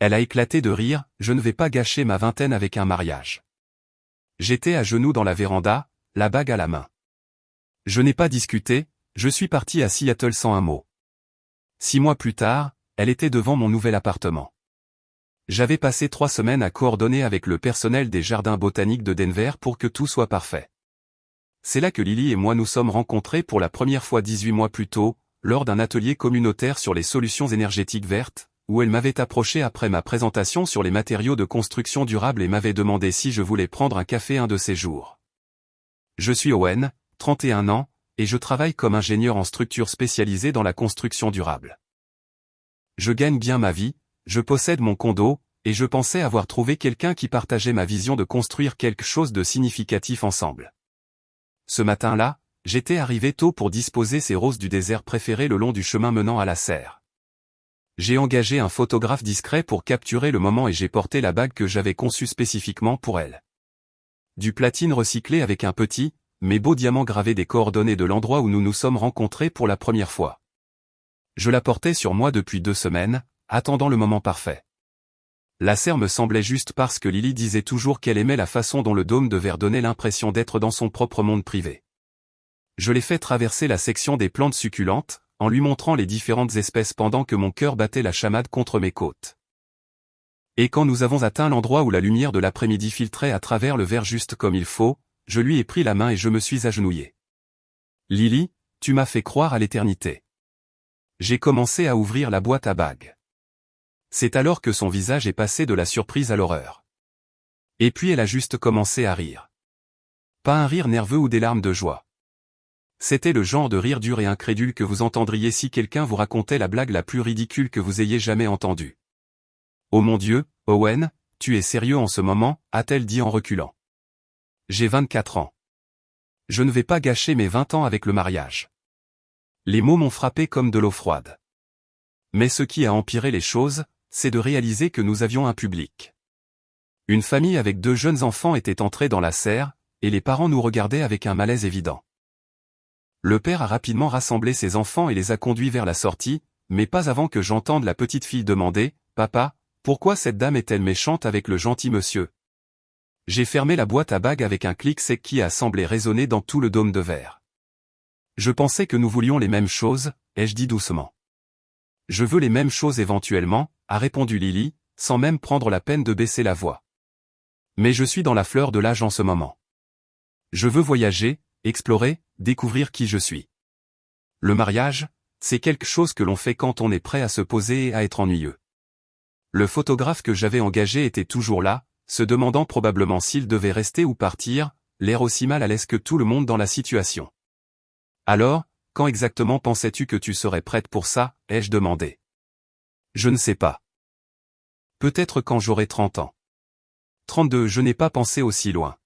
Elle a éclaté de rire, je ne vais pas gâcher ma vingtaine avec un mariage. J'étais à genoux dans la véranda, la bague à la main. Je n'ai pas discuté, je suis parti à Seattle sans un mot. 6 mois plus tard, elle était devant mon nouvel appartement. J'avais passé 3 semaines à coordonner avec le personnel des jardins botaniques de Denver pour que tout soit parfait. C'est là que Lily et moi nous sommes rencontrés pour la première fois 18 mois plus tôt, lors d'un atelier communautaire sur les solutions énergétiques vertes, où elle m'avait approché après ma présentation sur les matériaux de construction durable et m'avait demandé si je voulais prendre un café un de ces jours. Je suis Owen, 31 ans, et je travaille comme ingénieur en structure spécialisée dans la construction durable. Je gagne bien ma vie, je possède mon condo, et je pensais avoir trouvé quelqu'un qui partageait ma vision de construire quelque chose de significatif ensemble. Ce matin-là, j'étais arrivé tôt pour disposer ces roses du désert préférées le long du chemin menant à la serre. J'ai engagé un photographe discret pour capturer le moment et j'ai porté la bague que j'avais conçue spécifiquement pour elle. Du platine recyclé avec un petit, mais beau diamant gravé des coordonnées de l'endroit où nous nous sommes rencontrés pour la première fois. Je la portais sur moi depuis 2 semaines, attendant le moment parfait. La serre me semblait juste parce que Lily disait toujours qu'elle aimait la façon dont le dôme de verre donnait l'impression d'être dans son propre monde privé. Je l'ai fait traverser la section des plantes succulentes, en lui montrant les différentes espèces pendant que mon cœur battait la chamade contre mes côtes. Et quand nous avons atteint l'endroit où la lumière de l'après-midi filtrait à travers le verre juste comme il faut, je lui ai pris la main et je me suis agenouillé. Lily, tu m'as fait croire à l'éternité. J'ai commencé à ouvrir la boîte à bagues. C'est alors que son visage est passé de la surprise à l'horreur. Et puis elle a juste commencé à rire. Pas un rire nerveux ou des larmes de joie. C'était le genre de rire dur et incrédule que vous entendriez si quelqu'un vous racontait la blague la plus ridicule que vous ayez jamais entendue. « Oh mon Dieu, Owen, tu es sérieux en ce moment ?» a-t-elle dit en reculant. J'ai 24 ans. Je ne vais pas gâcher mes 20 ans avec le mariage. Les mots m'ont frappé comme de l'eau froide. Mais ce qui a empiré les choses, c'est de réaliser que nous avions un public. Une famille avec 2 jeunes enfants était entrée dans la serre, et les parents nous regardaient avec un malaise évident. Le père a rapidement rassemblé ses enfants et les a conduits vers la sortie, mais pas avant que j'entende la petite fille demander « Papa, pourquoi cette dame est-elle méchante avec le gentil monsieur ?» J'ai fermé la boîte à bagues avec un clic sec qui a semblé résonner dans tout le dôme de verre. Je pensais que nous voulions les mêmes choses, ai-je dit doucement. Je veux les mêmes choses éventuellement, a répondu Lily, sans même prendre la peine de baisser la voix. Mais je suis dans la fleur de l'âge en ce moment. Je veux voyager, explorer, découvrir qui je suis. Le mariage, c'est quelque chose que l'on fait quand on est prêt à se poser et à être ennuyeux. Le photographe que j'avais engagé était toujours là, se demandant probablement s'il devait rester ou partir, l'air aussi mal à l'aise que tout le monde dans la situation. Alors, quand exactement pensais-tu que tu serais prête pour ça, ai-je demandé. Je ne sais pas. Peut-être quand j'aurai 30 ans. 32, je n'ai pas pensé aussi loin.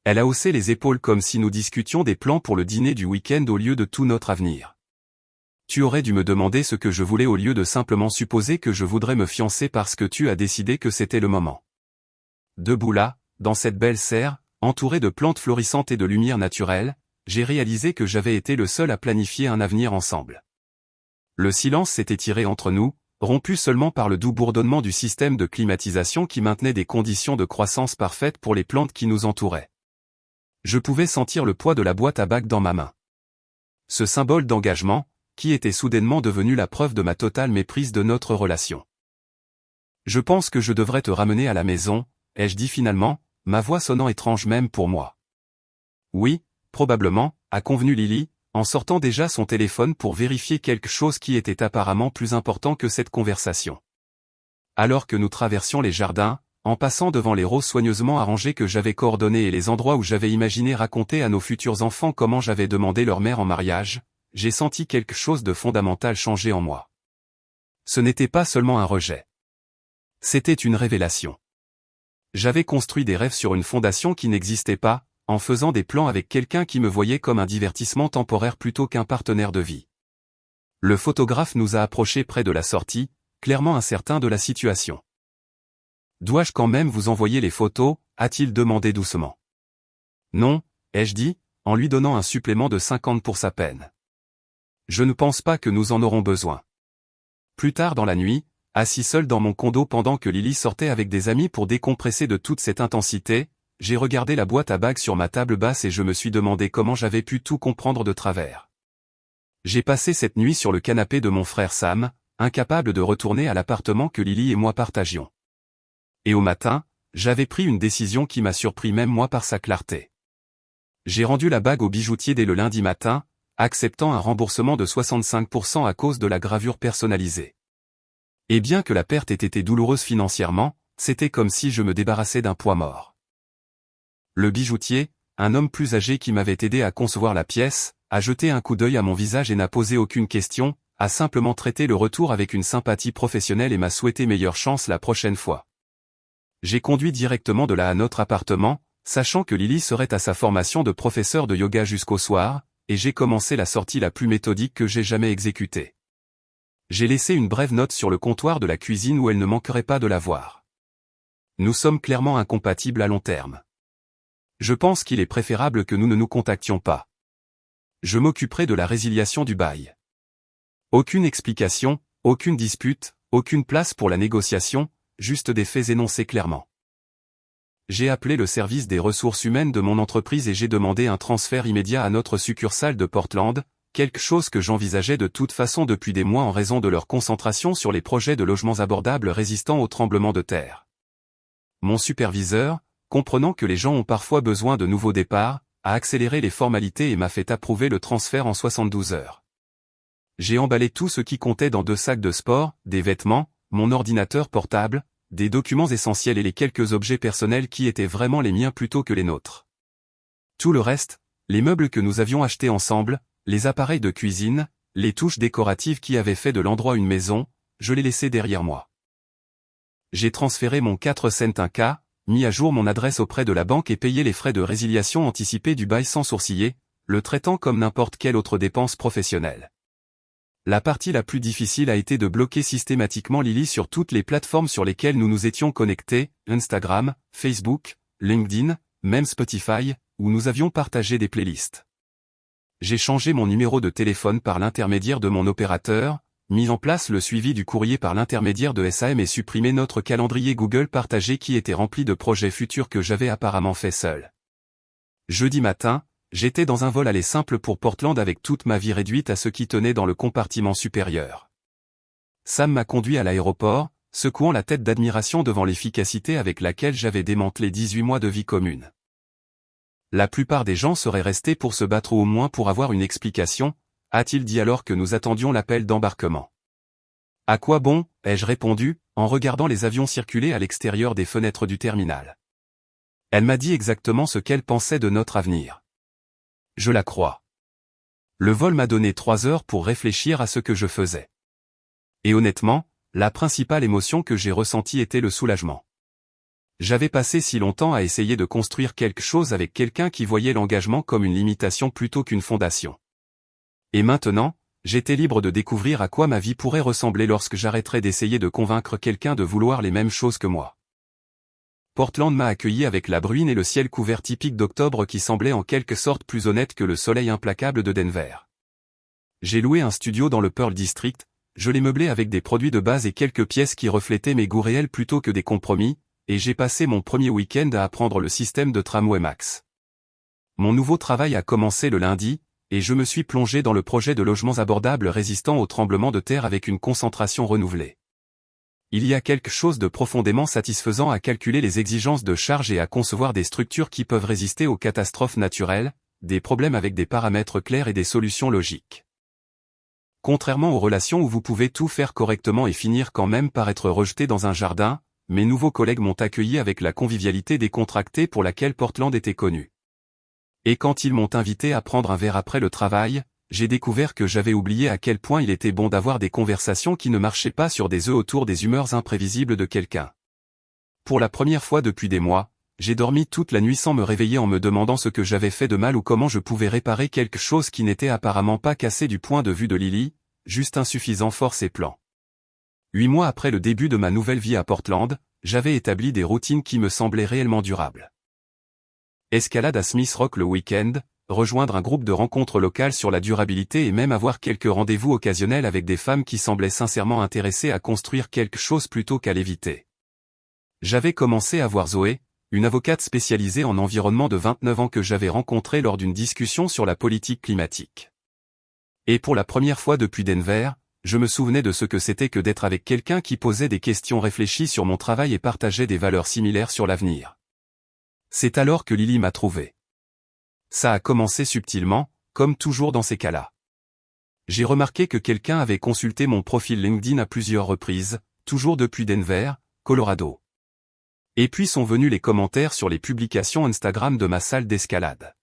Elle a haussé les épaules comme si nous discutions des plans pour le dîner du week-end au lieu de tout notre avenir. Tu aurais dû me demander ce que je voulais au lieu de simplement supposer que je voudrais me fiancer parce que tu as décidé que c'était le moment. Debout là, dans cette belle serre, entourée de plantes florissantes et de lumière naturelle, j'ai réalisé que j'avais été le seul à planifier un avenir ensemble. Le silence s'est étiré entre nous, rompu seulement par le doux bourdonnement du système de climatisation qui maintenait des conditions de croissance parfaites pour les plantes qui nous entouraient. Je pouvais sentir le poids de la boîte à bagues dans ma main. Ce symbole d'engagement, qui était soudainement devenu la preuve de ma totale méprise de notre relation. Je pense que je devrais te ramener à la maison, ai-je dit finalement, ma voix sonnant étrange même pour moi. Oui, probablement, a convenu Lily, en sortant déjà son téléphone pour vérifier quelque chose qui était apparemment plus important que cette conversation. Alors que nous traversions les jardins, en passant devant les roses soigneusement arrangées que j'avais coordonnées et les endroits où j'avais imaginé raconter à nos futurs enfants comment j'avais demandé leur mère en mariage, j'ai senti quelque chose de fondamental changer en moi. Ce n'était pas seulement un rejet. C'était une révélation. J'avais construit des rêves sur une fondation qui n'existait pas, en faisant des plans avec quelqu'un qui me voyait comme un divertissement temporaire plutôt qu'un partenaire de vie. Le photographe nous a approchés près de la sortie, clairement incertain de la situation. « Dois-je quand même vous envoyer les photos ?» a-t-il demandé doucement. « Non, ai-je dit, en lui donnant un supplément de 50 pour sa peine. Je ne pense pas que nous en aurons besoin. » Plus tard dans la nuit, Assis seul dans mon condo pendant que Lily sortait avec des amis pour décompresser de toute cette intensité, j'ai regardé la boîte à bagues sur ma table basse et je me suis demandé comment j'avais pu tout comprendre de travers. J'ai passé cette nuit sur le canapé de mon frère Sam, incapable de retourner à l'appartement que Lily et moi partagions. Et au matin, j'avais pris une décision qui m'a surpris même moi par sa clarté. J'ai rendu la bague au bijoutier dès le lundi matin, acceptant un remboursement de 65% à cause de la gravure personnalisée. Et bien que la perte ait été douloureuse financièrement, c'était comme si je me débarrassais d'un poids mort. Le bijoutier, un homme plus âgé qui m'avait aidé à concevoir la pièce, a jeté un coup d'œil à mon visage et n'a posé aucune question, a simplement traité le retour avec une sympathie professionnelle et m'a souhaité meilleure chance la prochaine fois. J'ai conduit directement de là à notre appartement, sachant que Lily serait à sa formation de professeur de yoga jusqu'au soir, et j'ai commencé la sortie la plus méthodique que j'ai jamais exécutée. J'ai laissé une brève note sur le comptoir de la cuisine où elle ne manquerait pas de la voir. Nous sommes clairement incompatibles à long terme. Je pense qu'il est préférable que nous ne nous contactions pas. Je m'occuperai de la résiliation du bail. Aucune explication, aucune dispute, aucune place pour la négociation, juste des faits énoncés clairement. J'ai appelé le service des ressources humaines de mon entreprise et j'ai demandé un transfert immédiat à notre succursale de Portland, quelque chose que j'envisageais de toute façon depuis des mois en raison de leur concentration sur les projets de logements abordables résistant aux tremblements de terre. Mon superviseur, comprenant que les gens ont parfois besoin de nouveaux départs, a accéléré les formalités et m'a fait approuver le transfert en 72 heures. J'ai emballé tout ce qui comptait dans 2 sacs de sport, des vêtements, mon ordinateur portable, des documents essentiels et les quelques objets personnels qui étaient vraiment les miens plutôt que les nôtres. Tout le reste, les meubles que nous avions achetés ensemble, les appareils de cuisine, les touches décoratives qui avaient fait de l'endroit une maison, je les laissais derrière moi. J'ai transféré mon 4 cents 1K, mis à jour mon adresse auprès de la banque et payé les frais de résiliation anticipée du bail sans sourciller, le traitant comme n'importe quelle autre dépense professionnelle. La partie la plus difficile a été de bloquer systématiquement Lily sur toutes les plateformes sur lesquelles nous nous étions connectés, Instagram, Facebook, LinkedIn, même Spotify, où nous avions partagé des playlists. J'ai changé mon numéro de téléphone par l'intermédiaire de mon opérateur, mis en place le suivi du courrier par l'intermédiaire de SAM et supprimé notre calendrier Google partagé qui était rempli de projets futurs que j'avais apparemment fait seul. Jeudi matin, j'étais dans un vol aller simple pour Portland avec toute ma vie réduite à ce qui tenait dans le compartiment supérieur. Sam m'a conduit à l'aéroport, secouant la tête d'admiration devant l'efficacité avec laquelle j'avais démantelé 18 mois de vie commune. La plupart des gens seraient restés pour se battre ou au moins pour avoir une explication, a-t-il dit alors que nous attendions l'appel d'embarquement. À quoi bon, ai-je répondu, en regardant les avions circuler à l'extérieur des fenêtres du terminal. Elle m'a dit exactement ce qu'elle pensait de notre avenir. Je la crois. Le vol m'a donné 3 heures pour réfléchir à ce que je faisais. Et honnêtement, la principale émotion que j'ai ressentie était le soulagement. J'avais passé si longtemps à essayer de construire quelque chose avec quelqu'un qui voyait l'engagement comme une limitation plutôt qu'une fondation. Et maintenant, j'étais libre de découvrir à quoi ma vie pourrait ressembler lorsque j'arrêterais d'essayer de convaincre quelqu'un de vouloir les mêmes choses que moi. Portland m'a accueilli avec la bruine et le ciel couvert typique d'octobre qui semblait en quelque sorte plus honnête que le soleil implacable de Denver. J'ai loué un studio dans le Pearl District, je l'ai meublé avec des produits de base et quelques pièces qui reflétaient mes goûts réels plutôt que des compromis, et j'ai passé mon premier week-end à apprendre le système de tramway Max. Mon nouveau travail a commencé le lundi, et je me suis plongé dans le projet de logements abordables résistants aux tremblements de terre avec une concentration renouvelée. Il y a quelque chose de profondément satisfaisant à calculer les exigences de charge et à concevoir des structures qui peuvent résister aux catastrophes naturelles, des problèmes avec des paramètres clairs et des solutions logiques. Contrairement aux relations où vous pouvez tout faire correctement et finir quand même par être rejeté dans un jardin, mes nouveaux collègues m'ont accueilli avec la convivialité décontractée pour laquelle Portland était connu. Et quand ils m'ont invité à prendre un verre après le travail, j'ai découvert que j'avais oublié à quel point il était bon d'avoir des conversations qui ne marchaient pas sur des œufs autour des humeurs imprévisibles de quelqu'un. Pour la première fois depuis des mois, j'ai dormi toute la nuit sans me réveiller en me demandant ce que j'avais fait de mal ou comment je pouvais réparer quelque chose qui n'était apparemment pas cassé du point de vue de Lily, juste insuffisant force et plan. 8 mois après le début de ma nouvelle vie à Portland, j'avais établi des routines qui me semblaient réellement durables. Escalade à Smith Rock le week-end, rejoindre un groupe de rencontres locales sur la durabilité et même avoir quelques rendez-vous occasionnels avec des femmes qui semblaient sincèrement intéressées à construire quelque chose plutôt qu'à l'éviter. J'avais commencé à voir Zoé, une avocate spécialisée en environnement de 29 ans que j'avais rencontrée lors d'une discussion sur la politique climatique. Et pour la première fois depuis Denver, je me souvenais de ce que c'était que d'être avec quelqu'un qui posait des questions réfléchies sur mon travail et partageait des valeurs similaires sur l'avenir. C'est alors que Lily m'a trouvé. Ça a commencé subtilement, comme toujours dans ces cas-là. J'ai remarqué que quelqu'un avait consulté mon profil LinkedIn à plusieurs reprises, toujours depuis Denver, Colorado. Et puis sont venus les commentaires sur les publications Instagram de ma salle d'escalade.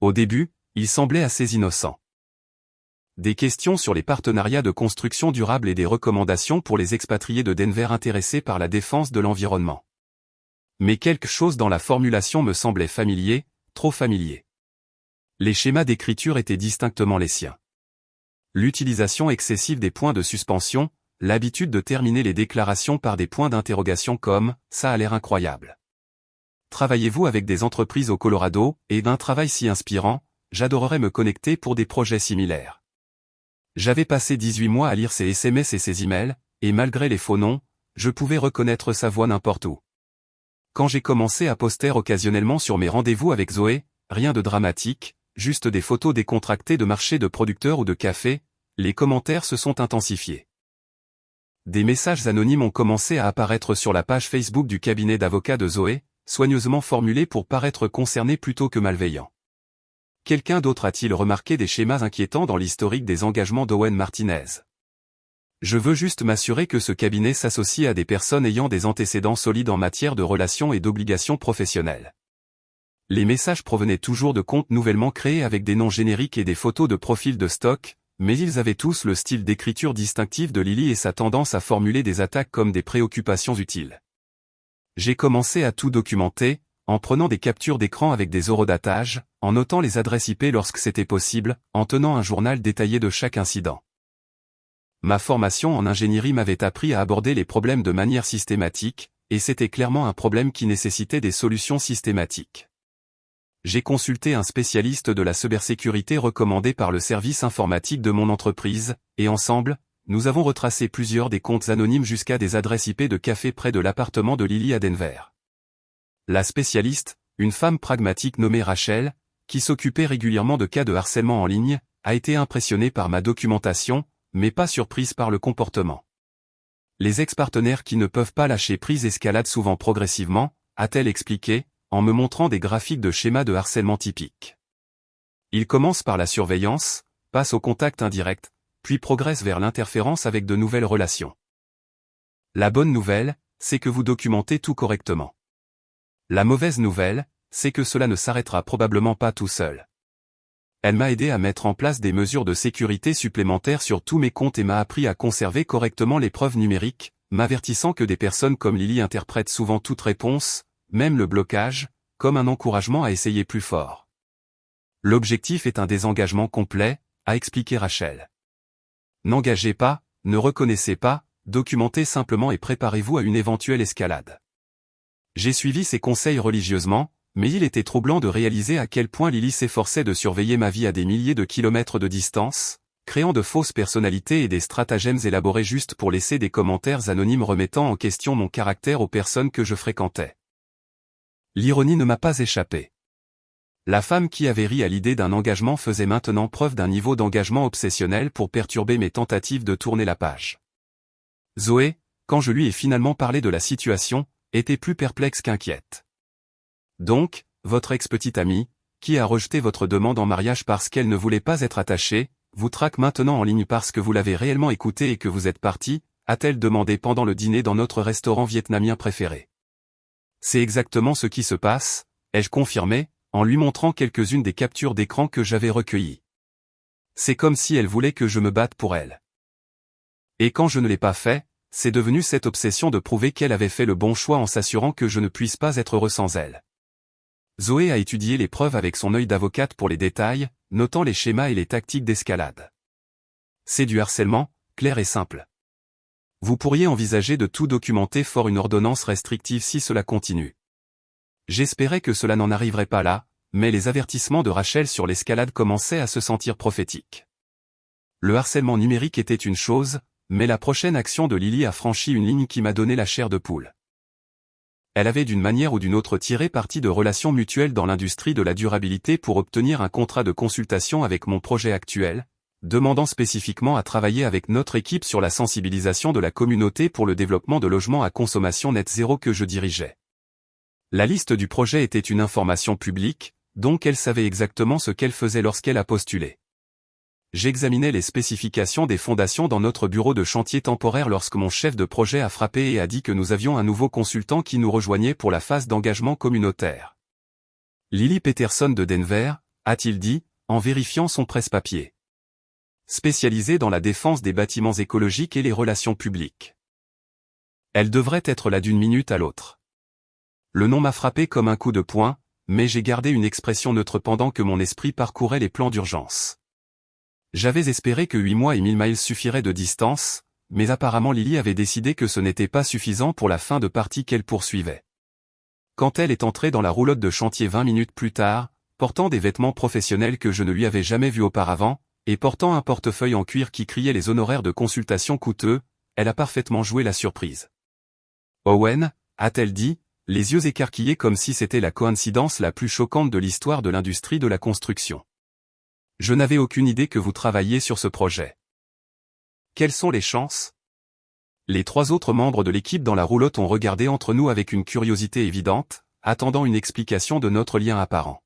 Au début, ils semblaient assez innocents. Des questions sur les partenariats de construction durable et des recommandations pour les expatriés de Denver intéressés par la défense de l'environnement. Mais quelque chose dans la formulation me semblait familier, trop familier. Les schémas d'écriture étaient distinctement les siens. L'utilisation excessive des points de suspension, l'habitude de terminer les déclarations par des points d'interrogation comme « ça a l'air incroyable ». Travaillez-vous avec des entreprises au Colorado, et d'un travail si inspirant, j'adorerais me connecter pour des projets similaires. J'avais passé 18 mois à lire ses SMS et ses emails, et malgré les faux noms, je pouvais reconnaître sa voix n'importe où. Quand j'ai commencé à poster occasionnellement sur mes rendez-vous avec Zoé, rien de dramatique, juste des photos décontractées de marchés de producteurs ou de cafés, les commentaires se sont intensifiés. Des messages anonymes ont commencé à apparaître sur la page Facebook du cabinet d'avocats de Zoé, soigneusement formulés pour paraître concernés plutôt que malveillants. Quelqu'un d'autre a-t-il remarqué des schémas inquiétants dans l'historique des engagements d'Owen Martinez? Je veux juste m'assurer que ce cabinet s'associe à des personnes ayant des antécédents solides en matière de relations et d'obligations professionnelles. Les messages provenaient toujours de comptes nouvellement créés avec des noms génériques et des photos de profils de stock, mais ils avaient tous le style d'écriture distinctif de Lily et sa tendance à formuler des attaques comme des préoccupations utiles. J'ai commencé à tout documenter, en prenant des captures d'écran avec des horodatages, en notant les adresses IP lorsque c'était possible, en tenant un journal détaillé de chaque incident. Ma formation en ingénierie m'avait appris à aborder les problèmes de manière systématique, et c'était clairement un problème qui nécessitait des solutions systématiques. J'ai consulté un spécialiste de la cybersécurité recommandé par le service informatique de mon entreprise, et ensemble, nous avons retracé plusieurs des comptes anonymes jusqu'à des adresses IP de café près de l'appartement de Lily à Denver. La spécialiste, une femme pragmatique nommée Rachel, qui s'occupait régulièrement de cas de harcèlement en ligne, a été impressionnée par ma documentation, mais pas surprise par le comportement. Les ex-partenaires qui ne peuvent pas lâcher prise escaladent souvent progressivement, a-t-elle expliqué, en me montrant des graphiques de schémas de harcèlement typiques. Ils commencent par la surveillance, passent au contact indirect, puis progressent vers l'interférence avec de nouvelles relations. La bonne nouvelle, c'est que vous documentez tout correctement. La mauvaise nouvelle, c'est que cela ne s'arrêtera probablement pas tout seul. Elle m'a aidé à mettre en place des mesures de sécurité supplémentaires sur tous mes comptes et m'a appris à conserver correctement les preuves numériques, m'avertissant que des personnes comme Lily interprètent souvent toute réponse, même le blocage, comme un encouragement à essayer plus fort. L'objectif est un désengagement complet, a expliqué Rachel. N'engagez pas, ne reconnaissez pas, documentez simplement et préparez-vous à une éventuelle escalade. J'ai suivi ses conseils religieusement, mais il était troublant de réaliser à quel point Lily s'efforçait de surveiller ma vie à des milliers de kilomètres de distance, créant de fausses personnalités et des stratagèmes élaborés juste pour laisser des commentaires anonymes remettant en question mon caractère aux personnes que je fréquentais. L'ironie ne m'a pas échappé. La femme qui avait ri à l'idée d'un engagement faisait maintenant preuve d'un niveau d'engagement obsessionnel pour perturber mes tentatives de tourner la page. Zoé, quand je lui ai finalement parlé de la situation, était plus perplexe qu'inquiète. Donc, votre ex-petite amie, qui a rejeté votre demande en mariage parce qu'elle ne voulait pas être attachée, vous traque maintenant en ligne parce que vous l'avez réellement écoutée et que vous êtes parti, a-t-elle demandé pendant le dîner dans notre restaurant vietnamien préféré. C'est exactement ce qui se passe, ai-je confirmé, en lui montrant quelques-unes des captures d'écran que j'avais recueillies. C'est comme si elle voulait que je me batte pour elle. Et quand je ne l'ai pas fait, c'est devenu cette obsession de prouver qu'elle avait fait le bon choix en s'assurant que je ne puisse pas être heureux sans elle. Zoé a étudié les preuves avec son œil d'avocate pour les détails, notant les schémas et les tactiques d'escalade. C'est du harcèlement, clair et simple. Vous pourriez envisager de tout documenter fort une ordonnance restrictive si cela continue. J'espérais que cela n'en arriverait pas là, mais les avertissements de Rachel sur l'escalade commençaient à se sentir prophétiques. Le harcèlement numérique était une chose, mais la prochaine action de Lily a franchi une ligne qui m'a donné la chair de poule. Elle avait d'une manière ou d'une autre tiré parti de relations mutuelles dans l'industrie de la durabilité pour obtenir un contrat de consultation avec mon projet actuel, demandant spécifiquement à travailler avec notre équipe sur la sensibilisation de la communauté pour le développement de logements à consommation net zéro que je dirigeais. La liste du projet était une information publique, donc elle savait exactement ce qu'elle faisait lorsqu'elle a postulé. J'examinais les spécifications des fondations dans notre bureau de chantier temporaire lorsque mon chef de projet a frappé et a dit que nous avions un nouveau consultant qui nous rejoignait pour la phase d'engagement communautaire. Lily Peterson de Denver, a-t-il dit, en vérifiant son presse-papier. Spécialisée dans la défense des bâtiments écologiques et les relations publiques. Elle devrait être là d'une minute à l'autre. Le nom m'a frappé comme un coup de poing, mais j'ai gardé une expression neutre pendant que mon esprit parcourait les plans d'urgence. J'avais espéré que 8 mois et 1000 miles suffiraient de distance, mais apparemment Lily avait décidé que ce n'était pas suffisant pour la fin de partie qu'elle poursuivait. Quand elle est entrée dans la roulotte de chantier 20 minutes plus tard, portant des vêtements professionnels que je ne lui avais jamais vus auparavant, et portant un portefeuille en cuir qui criait les honoraires de consultation coûteux, elle a parfaitement joué la surprise. Owen, a-t-elle dit, les yeux écarquillés comme si c'était la coïncidence la plus choquante de l'histoire de l'industrie de la construction. Je n'avais aucune idée que vous travailliez sur ce projet. Quelles sont les chances? Les 3 autres membres de l'équipe dans la roulotte ont regardé entre nous avec une curiosité évidente, attendant une explication de notre lien apparent.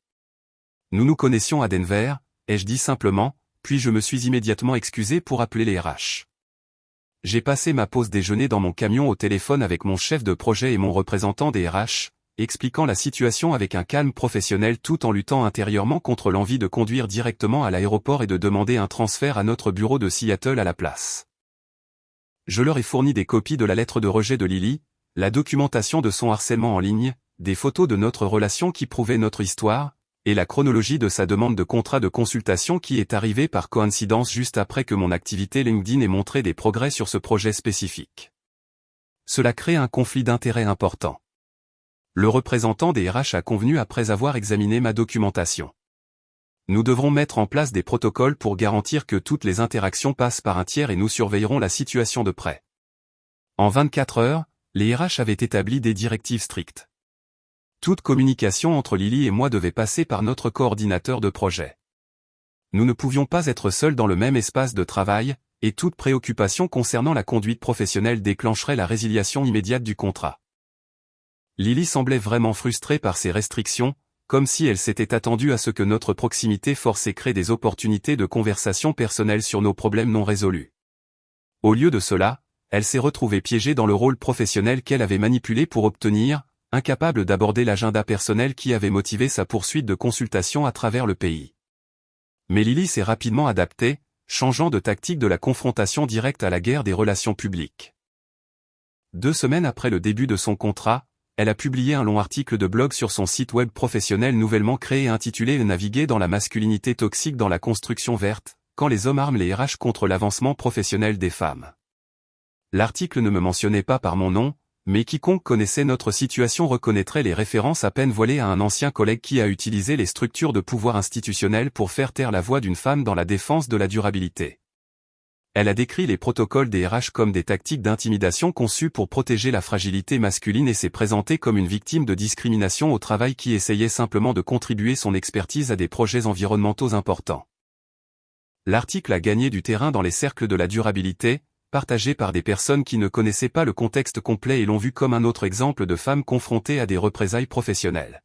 Nous nous connaissions à Denver, ai-je dit simplement, puis je me suis immédiatement excusé pour appeler les RH. J'ai passé ma pause déjeuner dans mon camion au téléphone avec mon chef de projet et mon représentant des RH, expliquant la situation avec un calme professionnel tout en luttant intérieurement contre l'envie de conduire directement à l'aéroport et de demander un transfert à notre bureau de Seattle à la place. Je leur ai fourni des copies de la lettre de rejet de Lily, la documentation de son harcèlement en ligne, des photos de notre relation qui prouvaient notre histoire, et la chronologie de sa demande de contrat de consultation qui est arrivée par coïncidence juste après que mon activité LinkedIn ait montré des progrès sur ce projet spécifique. Cela crée un conflit d'intérêts important. Le représentant des RH a convenu après avoir examiné ma documentation. Nous devrons mettre en place des protocoles pour garantir que toutes les interactions passent par un tiers et nous surveillerons la situation de près. En 24 heures, les RH avaient établi des directives strictes. Toute communication entre Lily et moi devait passer par notre coordinateur de projet. Nous ne pouvions pas être seuls dans le même espace de travail, et toute préoccupation concernant la conduite professionnelle déclencherait la résiliation immédiate du contrat. Lily semblait vraiment frustrée par ces restrictions, comme si elle s'était attendue à ce que notre proximité force et crée des opportunités de conversation personnelle sur nos problèmes non résolus. Au lieu de cela, elle s'est retrouvée piégée dans le rôle professionnel qu'elle avait manipulé pour obtenir, incapable d'aborder l'agenda personnel qui avait motivé sa poursuite de consultation à travers le pays. Mais Lily s'est rapidement adaptée, changeant de tactique de la confrontation directe à la guerre des relations publiques. 2 semaines après le début de son contrat, elle a publié un long article de blog sur son site web professionnel nouvellement créé et intitulé « Naviguer dans la masculinité toxique dans la construction verte, quand les hommes arment les RH contre l'avancement professionnel des femmes ». L'article ne me mentionnait pas par mon nom, mais quiconque connaissait notre situation reconnaîtrait les références à peine voilées à un ancien collègue qui a utilisé les structures de pouvoir institutionnel pour faire taire la voix d'une femme dans la défense de la durabilité. Elle a décrit les protocoles des RH comme des tactiques d'intimidation conçues pour protéger la fragilité masculine et s'est présentée comme une victime de discrimination au travail qui essayait simplement de contribuer son expertise à des projets environnementaux importants. L'article a gagné du terrain dans les cercles de la durabilité, partagé par des personnes qui ne connaissaient pas le contexte complet et l'ont vu comme un autre exemple de femmes confrontées à des représailles professionnelles.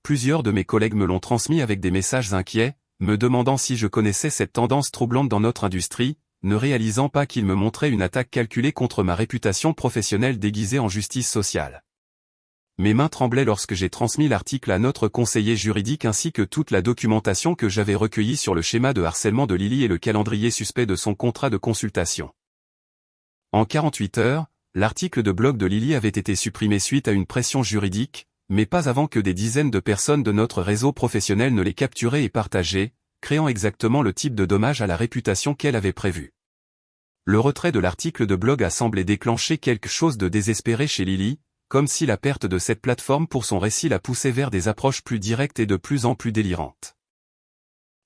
Plusieurs de mes collègues me l'ont transmis avec des messages inquiets, me demandant si je connaissais cette tendance troublante dans notre industrie, ne réalisant pas qu'il me montrait une attaque calculée contre ma réputation professionnelle déguisée en justice sociale. Mes mains tremblaient lorsque j'ai transmis l'article à notre conseiller juridique ainsi que toute la documentation que j'avais recueillie sur le schéma de harcèlement de Lily et le calendrier suspect de son contrat de consultation. En 48 heures, l'article de blog de Lily avait été supprimé suite à une pression juridique, mais pas avant que des dizaines de personnes de notre réseau professionnel ne l'aient capturé et partagé, créant exactement le type de dommage à la réputation qu'elle avait prévu. Le retrait de l'article de blog a semblé déclencher quelque chose de désespéré chez Lily, comme si la perte de cette plateforme pour son récit la poussait vers des approches plus directes et de plus en plus délirantes.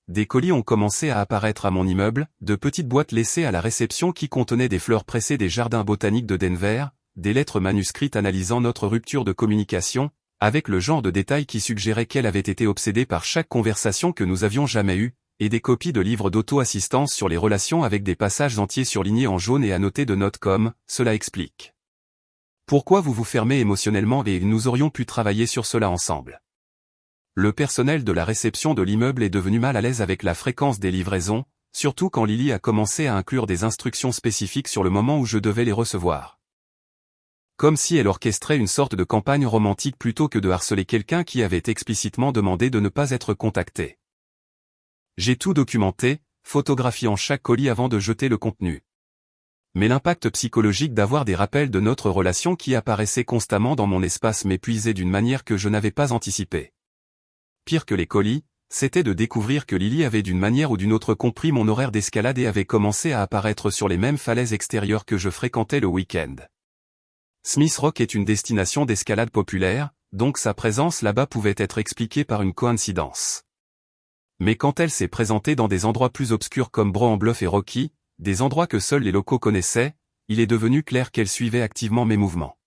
Des colis ont commencé à apparaître à mon immeuble, de petites boîtes laissées à la réception qui contenaient des fleurs pressées des jardins botaniques de Denver, des lettres manuscrites analysant notre rupture de communication, avec le genre de détails qui suggérait qu'elle avait été obsédée par chaque conversation que nous avions jamais eue, et des copies de livres d'auto-assistance sur les relations avec des passages entiers surlignés en jaune et annotés de notes comme « Cela explique. Pourquoi vous vous fermez émotionnellement et nous aurions pu travailler sur cela ensemble ». Le personnel de la réception de l'immeuble est devenu mal à l'aise avec la fréquence des livraisons, surtout quand Lily a commencé à inclure des instructions spécifiques sur le moment où je devais les recevoir. Comme si elle orchestrait une sorte de campagne romantique plutôt que de harceler quelqu'un qui avait explicitement demandé de ne pas être contacté. J'ai tout documenté, photographiant chaque colis avant de jeter le contenu. Mais l'impact psychologique d'avoir des rappels de notre relation qui apparaissaient constamment dans mon espace m'épuisait d'une manière que je n'avais pas anticipée. Pire que les colis, c'était de découvrir que Lily avait d'une manière ou d'une autre compris mon horaire d'escalade et avait commencé à apparaître sur les mêmes falaises extérieures que je fréquentais le week-end. Smith Rock est une destination d'escalade populaire, donc sa présence là-bas pouvait être expliquée par une coïncidence. Mais quand elle s'est présentée dans des endroits plus obscurs comme Bro en Bluff et Rocky, des endroits que seuls les locaux connaissaient, il est devenu clair qu'elle suivait activement mes mouvements.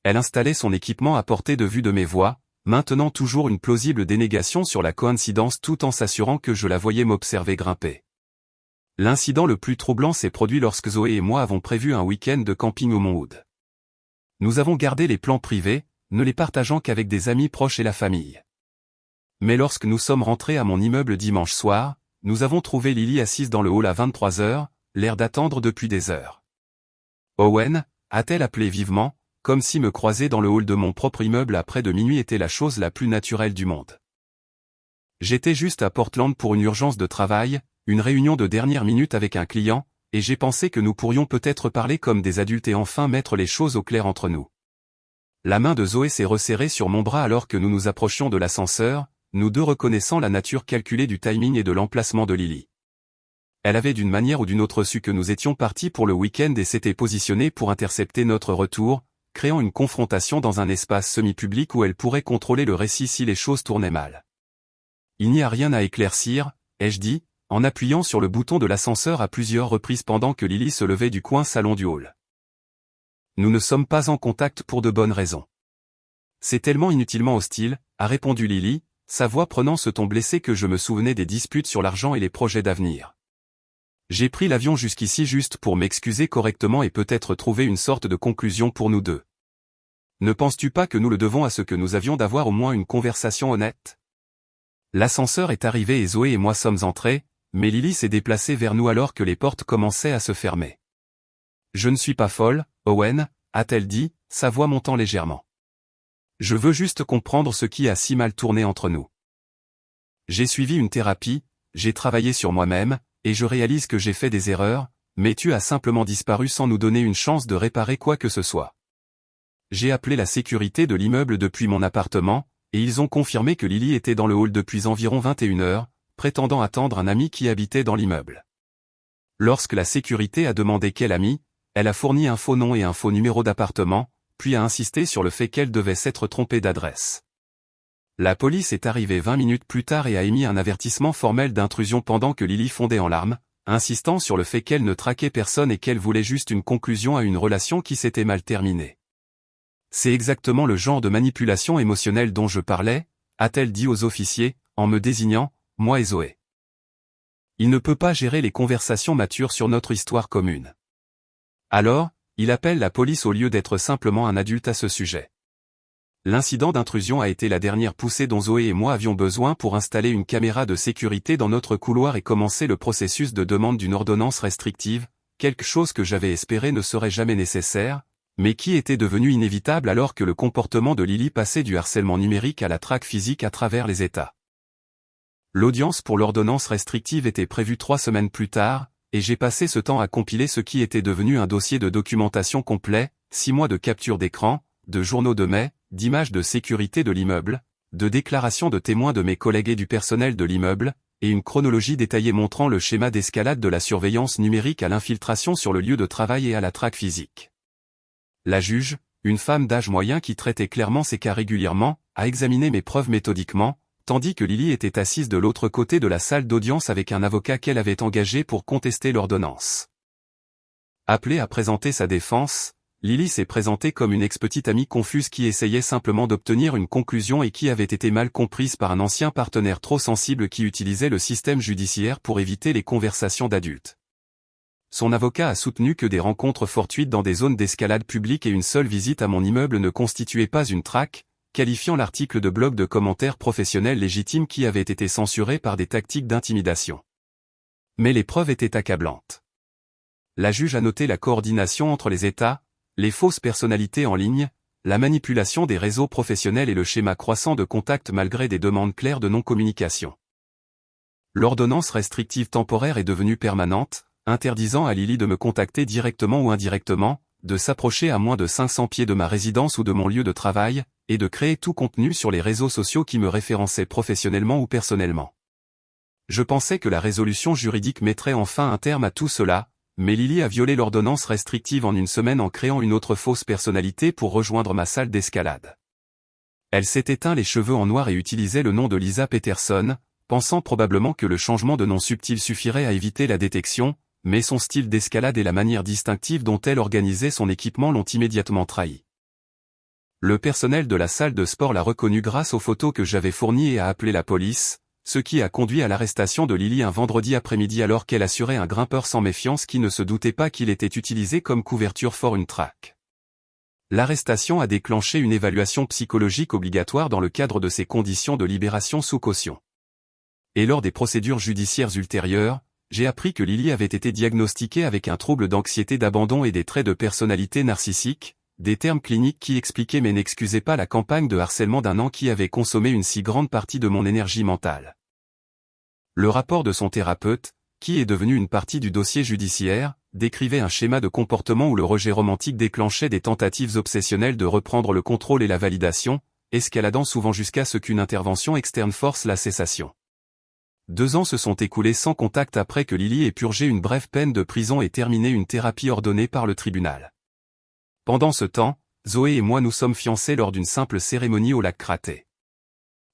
Elle installait son équipement à portée de vue de mes voies, maintenant toujours une plausible dénégation sur la coïncidence tout en s'assurant que je la voyais m'observer grimper. L'incident le plus troublant s'est produit lorsque Zoé et moi avons prévu un week-end de camping au Mont Hood. Nous avons gardé les plans privés, ne les partageant qu'avec des amis proches et la famille. Mais lorsque nous sommes rentrés à mon immeuble dimanche soir, nous avons trouvé Lily assise dans le hall à 23h, l'air d'attendre depuis des heures. « Owen » a-t-elle appelé vivement, comme si me croiser dans le hall de mon propre immeuble après de minuit était la chose la plus naturelle du monde. J'étais juste à Portland pour une urgence de travail, une réunion de dernière minute avec un client, et j'ai pensé que nous pourrions peut-être parler comme des adultes et enfin mettre les choses au clair entre nous. La main de Zoé s'est resserrée sur mon bras alors que nous nous approchions de l'ascenseur, nous deux reconnaissant la nature calculée du timing et de l'emplacement de Lily. Elle avait d'une manière ou d'une autre su que nous étions partis pour le week-end et s'était positionnée pour intercepter notre retour, créant une confrontation dans un espace semi-public où elle pourrait contrôler le récit si les choses tournaient mal. Il n'y a rien à éclaircir, ai-je dit, en appuyant sur le bouton de l'ascenseur à plusieurs reprises pendant que Lily se levait du coin salon du hall. Nous ne sommes pas en contact pour de bonnes raisons. C'est tellement inutilement hostile, a répondu Lily, sa voix prenant ce ton blessé que je me souvenais des disputes sur l'argent et les projets d'avenir. J'ai pris l'avion jusqu'ici juste pour m'excuser correctement et peut-être trouver une sorte de conclusion pour nous deux. Ne penses-tu pas que nous le devons à ce que nous avions d'avoir au moins une conversation honnête ? L'ascenseur est arrivé et Zoé et moi sommes entrés, mais Lily s'est déplacée vers nous alors que les portes commençaient à se fermer. Je ne suis pas folle, Owen, a-t-elle dit, sa voix montant légèrement. Je veux juste comprendre ce qui a si mal tourné entre nous. J'ai suivi une thérapie, j'ai travaillé sur moi-même, et je réalise que j'ai fait des erreurs, mais tu as simplement disparu sans nous donner une chance de réparer quoi que ce soit. J'ai appelé la sécurité de l'immeuble depuis mon appartement, et ils ont confirmé que Lily était dans le hall depuis environ 21h, prétendant attendre un ami qui habitait dans l'immeuble. Lorsque la sécurité a demandé quel ami, elle a fourni un faux nom et un faux numéro d'appartement, puis a insisté sur le fait qu'elle devait s'être trompée d'adresse. La police est arrivée 20 minutes plus tard et a émis un avertissement formel d'intrusion pendant que Lily fondait en larmes, insistant sur le fait qu'elle ne traquait personne et qu'elle voulait juste une conclusion à une relation qui s'était mal terminée. C'est exactement le genre de manipulation émotionnelle dont je parlais, a-t-elle dit aux officiers, en me désignant, moi et Zoé. Il ne peut pas gérer les conversations matures sur notre histoire commune. Alors, il appelle la police au lieu d'être simplement un adulte à ce sujet. L'incident d'intrusion a été la dernière poussée dont Zoé et moi avions besoin pour installer une caméra de sécurité dans notre couloir et commencer le processus de demande d'une ordonnance restrictive, quelque chose que j'avais espéré ne serait jamais nécessaire, mais qui était devenu inévitable alors que le comportement de Lily passait du harcèlement numérique à la traque physique à travers les États. L'audience pour l'ordonnance restrictive était prévue 3 semaines plus tard, et j'ai passé ce temps à compiler ce qui était devenu un dossier de documentation complet, 6 mois de capture d'écran, de journaux de mai, d'images de sécurité de l'immeuble, de déclarations de témoins de mes collègues et du personnel de l'immeuble, et une chronologie détaillée montrant le schéma d'escalade de la surveillance numérique à l'infiltration sur le lieu de travail et à la traque physique. La juge, une femme d'âge moyen qui traitait clairement ses cas régulièrement, a examiné mes preuves méthodiquement, tandis que Lily était assise de l'autre côté de la salle d'audience avec un avocat qu'elle avait engagé pour contester l'ordonnance. Appelée à présenter sa défense, Lily s'est présentée comme une ex-petite amie confuse qui essayait simplement d'obtenir une conclusion et qui avait été mal comprise par un ancien partenaire trop sensible qui utilisait le système judiciaire pour éviter les conversations d'adultes. Son avocat a soutenu que des rencontres fortuites dans des zones d'escalade publique et une seule visite à mon immeuble ne constituaient pas une traque, qualifiant l'article de blog de commentaires professionnels légitimes qui avait été censuré par des tactiques d'intimidation. Mais les preuves étaient accablantes. La juge a noté la coordination entre les États, les fausses personnalités en ligne, la manipulation des réseaux professionnels et le schéma croissant de contact malgré des demandes claires de non-communication. L'ordonnance restrictive temporaire est devenue permanente, interdisant à Lily de me contacter directement ou indirectement, de s'approcher à moins de 500 pieds de ma résidence ou de mon lieu de travail, et de créer tout contenu sur les réseaux sociaux qui me référençait professionnellement ou personnellement. Je pensais que la résolution juridique mettrait enfin un terme à tout cela, mais Lily a violé l'ordonnance restrictive en une semaine en créant une autre fausse personnalité pour rejoindre ma salle d'escalade. Elle s'est éteint les cheveux en noir et utilisait le nom de Lisa Peterson, pensant probablement que le changement de nom subtil suffirait à éviter la détection, mais son style d'escalade et la manière distinctive dont elle organisait son équipement l'ont immédiatement trahi. Le personnel de la salle de sport l'a reconnue grâce aux photos que j'avais fournies et a appelé la police, ce qui a conduit à l'arrestation de Lily un vendredi après-midi alors qu'elle assurait un grimpeur sans méfiance qui ne se doutait pas qu'il était utilisé comme couverture for une traque. L'arrestation a déclenché une évaluation psychologique obligatoire dans le cadre de ses conditions de libération sous caution. Et lors des procédures judiciaires ultérieures, j'ai appris que Lily avait été diagnostiquée avec un trouble d'anxiété d'abandon et des traits de personnalité narcissique, des termes cliniques qui expliquaient mais n'excusaient pas la campagne de harcèlement d'un an qui avait consommé une si grande partie de mon énergie mentale. Le rapport de son thérapeute, qui est devenu une partie du dossier judiciaire, décrivait un schéma de comportement où le rejet romantique déclenchait des tentatives obsessionnelles de reprendre le contrôle et la validation, escaladant souvent jusqu'à ce qu'une intervention externe force la cessation. 2 ans se sont écoulés sans contact après que Lily ait purgé une brève peine de prison et terminé une thérapie ordonnée par le tribunal. Pendant ce temps, Zoé et moi nous sommes fiancés lors d'une simple cérémonie au lac Cratay.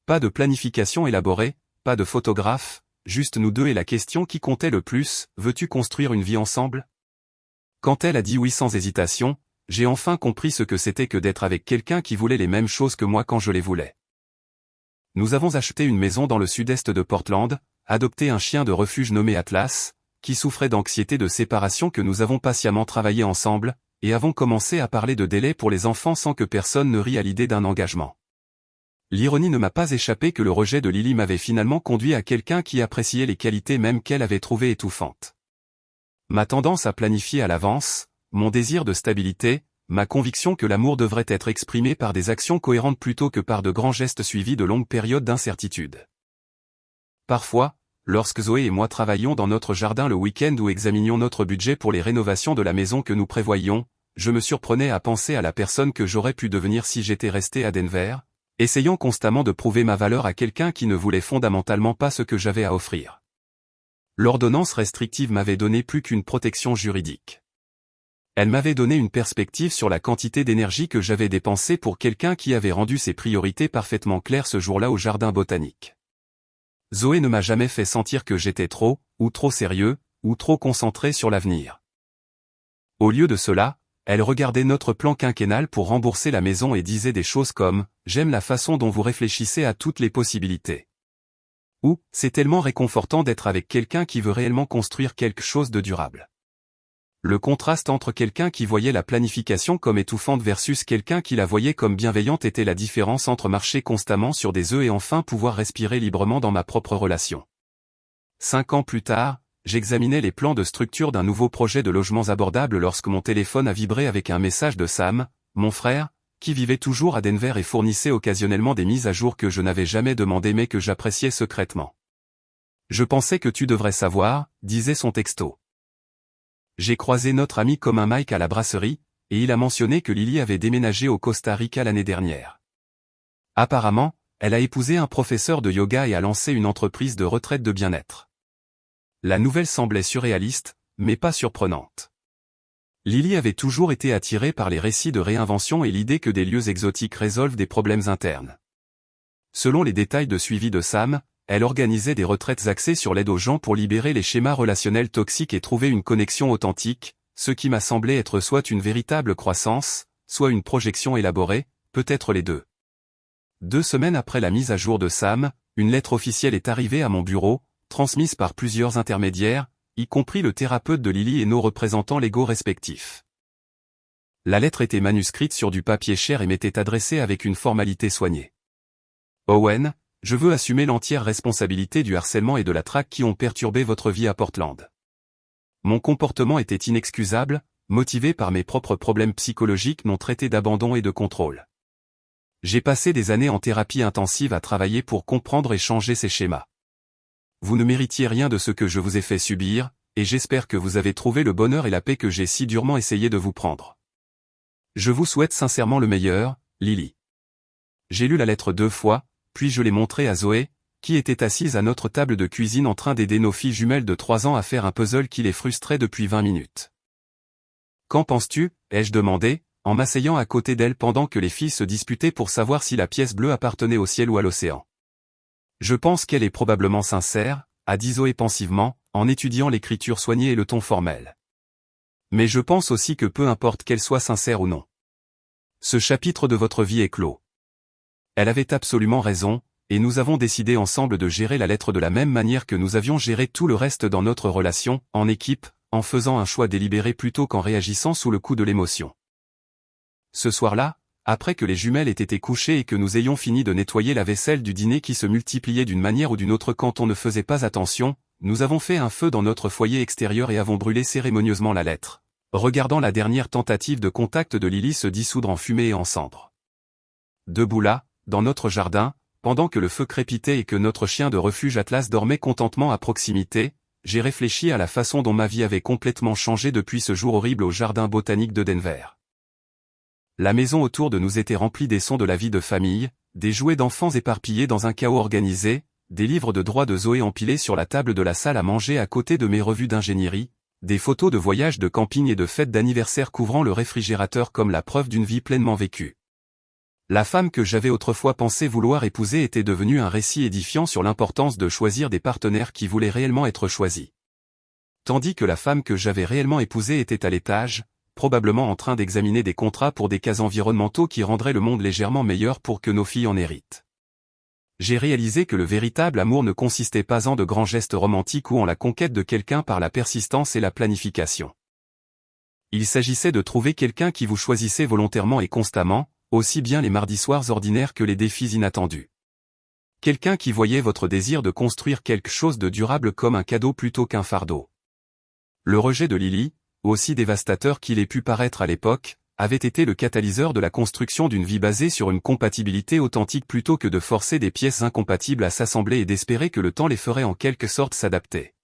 Pas de planification élaborée, pas de photographe, juste nous deux et la question qui comptait le plus, veux-tu construire une vie ensemble? Quand elle a dit oui sans hésitation, j'ai enfin compris ce que c'était que d'être avec quelqu'un qui voulait les mêmes choses que moi quand je les voulais. Nous avons acheté une maison dans le sud-est de Portland, adopté un chien de refuge nommé Atlas, qui souffrait d'anxiété de séparation que nous avons patiemment travaillé ensemble, et avons commencé à parler de délai pour les enfants sans que personne ne rie à l'idée d'un engagement. L'ironie ne m'a pas échappé que le rejet de Lily m'avait finalement conduit à quelqu'un qui appréciait les qualités même qu'elle avait trouvées étouffantes. Ma tendance à planifier à l'avance, mon désir de stabilité, ma conviction que l'amour devrait être exprimé par des actions cohérentes plutôt que par de grands gestes suivis de longues périodes d'incertitude. Parfois, lorsque Zoé et moi travaillions dans notre jardin le week-end ou examinions notre budget pour les rénovations de la maison que nous prévoyions, je me surprenais à penser à la personne que j'aurais pu devenir si j'étais resté à Denver, essayant constamment de prouver ma valeur à quelqu'un qui ne voulait fondamentalement pas ce que j'avais à offrir. L'ordonnance restrictive m'avait donné plus qu'une protection juridique. Elle m'avait donné une perspective sur la quantité d'énergie que j'avais dépensée pour quelqu'un qui avait rendu ses priorités parfaitement claires ce jour-là au jardin botanique. Zoé ne m'a jamais fait sentir que j'étais trop sérieux, ou trop concentré sur l'avenir. Au lieu de cela, elle regardait notre plan quinquennal pour rembourser la maison et disait des choses comme « J'aime la façon dont vous réfléchissez à toutes les possibilités ». Ou « C'est tellement réconfortant d'être avec quelqu'un qui veut réellement construire quelque chose de durable ». Le contraste entre quelqu'un qui voyait la planification comme étouffante versus quelqu'un qui la voyait comme bienveillante était la différence entre marcher constamment sur des œufs et enfin pouvoir respirer librement dans ma propre relation. 5 ans plus tard, j'examinais les plans de structure d'un nouveau projet de logements abordables lorsque mon téléphone a vibré avec un message de Sam, mon frère, qui vivait toujours à Denver et fournissait occasionnellement des mises à jour que je n'avais jamais demandées mais que j'appréciais secrètement. « Je pensais que tu devrais savoir », disait son texto. J'ai croisé notre ami commun Mike à la brasserie, et il a mentionné que Lily avait déménagé au Costa Rica l'année dernière. Apparemment, elle a épousé un professeur de yoga et a lancé une entreprise de retraite de bien-être. La nouvelle semblait surréaliste, mais pas surprenante. Lily avait toujours été attirée par les récits de réinvention et l'idée que des lieux exotiques résolvent des problèmes internes. Selon les détails de suivi de Sam, elle organisait des retraites axées sur l'aide aux gens pour libérer les schémas relationnels toxiques et trouver une connexion authentique, ce qui m'a semblé être soit une véritable croissance, soit une projection élaborée, peut-être les deux. 2 semaines après la mise à jour de Sam, une lettre officielle est arrivée à mon bureau, transmise par plusieurs intermédiaires, y compris le thérapeute de Lily et nos représentants légaux respectifs. La lettre était manuscrite sur du papier cher et m'était adressée avec une formalité soignée. Owen, je veux assumer l'entière responsabilité du harcèlement et de la traque qui ont perturbé votre vie à Portland. Mon comportement était inexcusable, motivé par mes propres problèmes psychologiques non traités d'abandon et de contrôle. J'ai passé des années en thérapie intensive à travailler pour comprendre et changer ces schémas. Vous ne méritiez rien de ce que je vous ai fait subir, et j'espère que vous avez trouvé le bonheur et la paix que j'ai si durement essayé de vous prendre. Je vous souhaite sincèrement le meilleur, Lily. J'ai lu la lettre 2 fois, puis je l'ai montrée à Zoé, qui était assise à notre table de cuisine en train d'aider nos filles jumelles de 3 ans à faire un puzzle qui les frustrait depuis 20 minutes. Qu'en penses-tu, ai-je demandé, en m'asseyant à côté d'elle pendant que les filles se disputaient pour savoir si la pièce bleue appartenait au ciel ou à l'océan. Je pense qu'elle est probablement sincère, a dit Zoé pensivement, en étudiant l'écriture soignée et le ton formel. Mais je pense aussi que peu importe qu'elle soit sincère ou non. Ce chapitre de votre vie est clos. Elle avait absolument raison, et nous avons décidé ensemble de gérer la lettre de la même manière que nous avions géré tout le reste dans notre relation, en équipe, en faisant un choix délibéré plutôt qu'en réagissant sous le coup de l'émotion. Ce soir-là, après que les jumelles aient été couchées et que nous ayons fini de nettoyer la vaisselle du dîner qui se multipliait d'une manière ou d'une autre quand on ne faisait pas attention, nous avons fait un feu dans notre foyer extérieur et avons brûlé cérémonieusement la lettre, regardant la dernière tentative de contact de Lily se dissoudre en fumée et en cendres. Debout là, dans notre jardin, pendant que le feu crépitait et que notre chien de refuge Atlas dormait contentement à proximité, j'ai réfléchi à la façon dont ma vie avait complètement changé depuis ce jour horrible au jardin botanique de Denver. La maison autour de nous était remplie des sons de la vie de famille, des jouets d'enfants éparpillés dans un chaos organisé, des livres de droit de Zoé empilés sur la table de la salle à manger à côté de mes revues d'ingénierie, des photos de voyages de camping et de fêtes d'anniversaire couvrant le réfrigérateur comme la preuve d'une vie pleinement vécue. La femme que j'avais autrefois pensé vouloir épouser était devenue un récit édifiant sur l'importance de choisir des partenaires qui voulaient réellement être choisis. Tandis que la femme que j'avais réellement épousée était à l'étage, probablement en train d'examiner des contrats pour des cas environnementaux qui rendraient le monde légèrement meilleur pour que nos filles en héritent. J'ai réalisé que le véritable amour ne consistait pas en de grands gestes romantiques ou en la conquête de quelqu'un par la persistance et la planification. Il s'agissait de trouver quelqu'un qui vous choisissait volontairement et constamment, aussi bien les mardis soirs ordinaires que les défis inattendus. Quelqu'un qui voyait votre désir de construire quelque chose de durable comme un cadeau plutôt qu'un fardeau. Le rejet de Lily, aussi dévastateur qu'il ait pu paraître à l'époque, avait été le catalyseur de la construction d'une vie basée sur une compatibilité authentique plutôt que de forcer des pièces incompatibles à s'assembler et d'espérer que le temps les ferait en quelque sorte s'adapter.